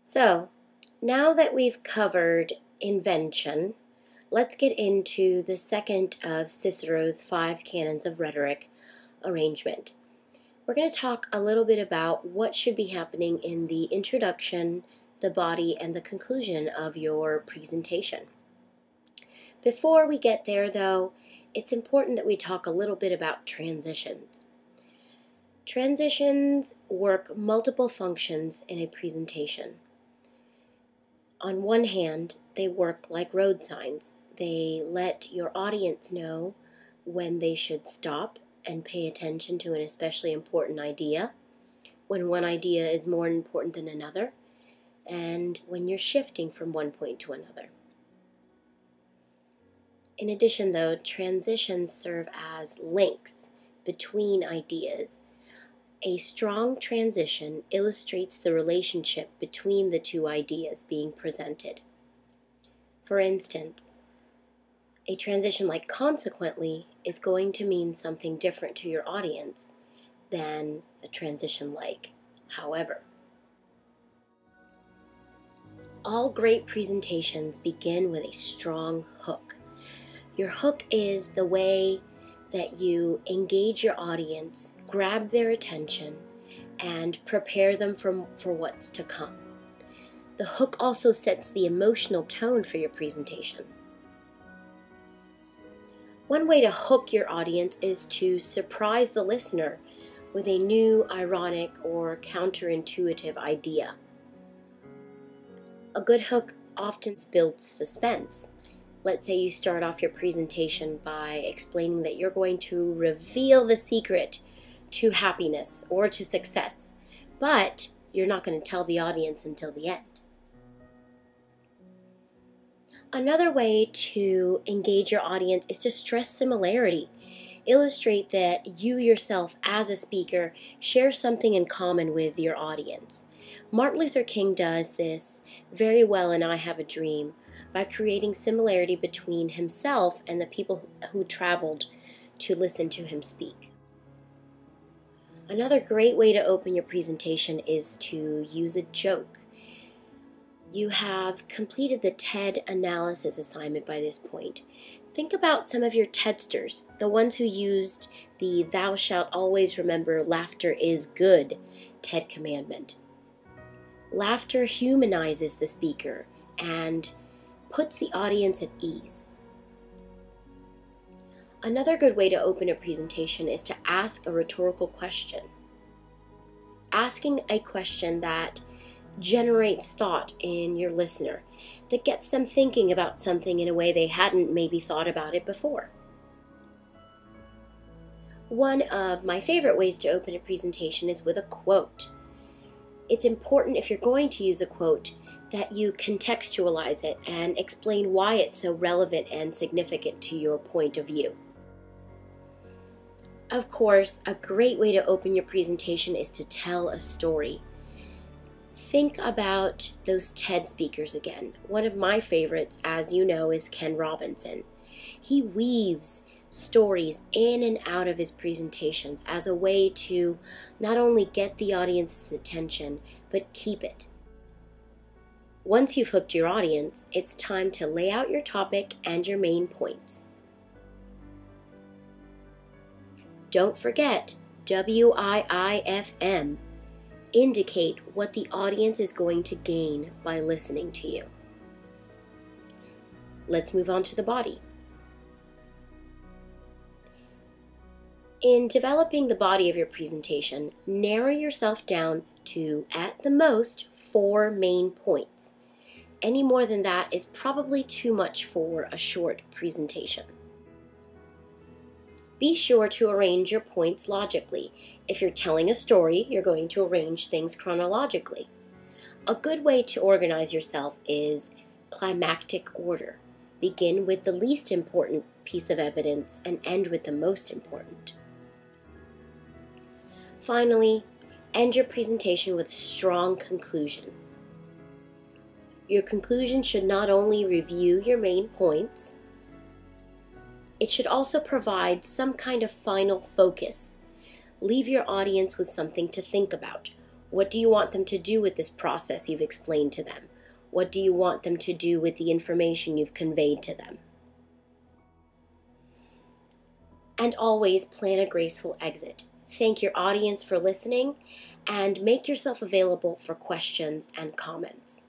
So, now that we've covered invention, let's get into the second of Cicero's 5 canons of rhetoric, arrangement. We're going to talk a little bit about what should be happening in the introduction, the body, and the conclusion of your presentation. Before we get there, though, it's important that we talk a little bit about transitions. Transitions work multiple functions in a presentation. On one hand, they work like road signs. They let your audience know when they should stop and pay attention to an especially important idea, when one idea is more important than another, and when you're shifting from one point to another. In addition, though, transitions serve as links between ideas. A strong transition illustrates the relationship between the two ideas being presented. For instance, a transition like consequently is going to mean something different to your audience than a transition like however. All great presentations begin with a strong hook. Your hook is the way that you engage your audience, grab their attention, and prepare them for what's to come. The hook also sets the emotional tone for your presentation. One way to hook your audience is to surprise the listener with a new, ironic, or counterintuitive idea. A good hook often builds suspense. Let's say you start off your presentation by explaining that you're going to reveal the secret to happiness or to success, but you're not going to tell the audience until the end. Another way to engage your audience is to stress similarity. Illustrate that you yourself, as a speaker, share something in common with your audience. Martin Luther King does this very well in I Have a Dream by creating similarity between himself and the people who traveled to listen to him speak. Another great way to open your presentation is to use a joke. You have completed the TED analysis assignment by this point. Think about some of your TEDsters, the ones who used the "Thou shalt always remember laughter is good" TED commandment. Laughter humanizes the speaker and puts the audience at ease. Another good way to open a presentation is to ask a rhetorical question. Asking a question that generates thought in your listener, that gets them thinking about something in a way they hadn't maybe thought about it before. One of my favorite ways to open a presentation is with a quote. It's important, if you're going to use a quote, that you contextualize it and explain why it's so relevant and significant to your point of view. Of course, a great way to open your presentation is to tell a story. Think about those TED speakers again. One of my favorites, as you know, is Ken Robinson. He weaves stories in and out of his presentations as a way to not only get the audience's attention, but keep it. Once you've hooked your audience, it's time to lay out your topic and your main points. Don't forget WIIFM. Indicate what the audience is going to gain by listening to you. Let's move on to the body. In developing the body of your presentation, narrow yourself down to, at the most, 4 main points. Any more than that is probably too much for a short presentation. Be sure to arrange your points logically. If you're telling a story, you're going to arrange things chronologically. A good way to organize yourself is climactic order. Begin with the least important piece of evidence and end with the most important. Finally, end your presentation with a strong conclusion. Your conclusion should not only review your main points, it should also provide some kind of final focus. Leave your audience with something to think about. What do you want them to do with this process you've explained to them? What do you want them to do with the information you've conveyed to them? And always plan a graceful exit. Thank your audience for listening and make yourself available for questions and comments.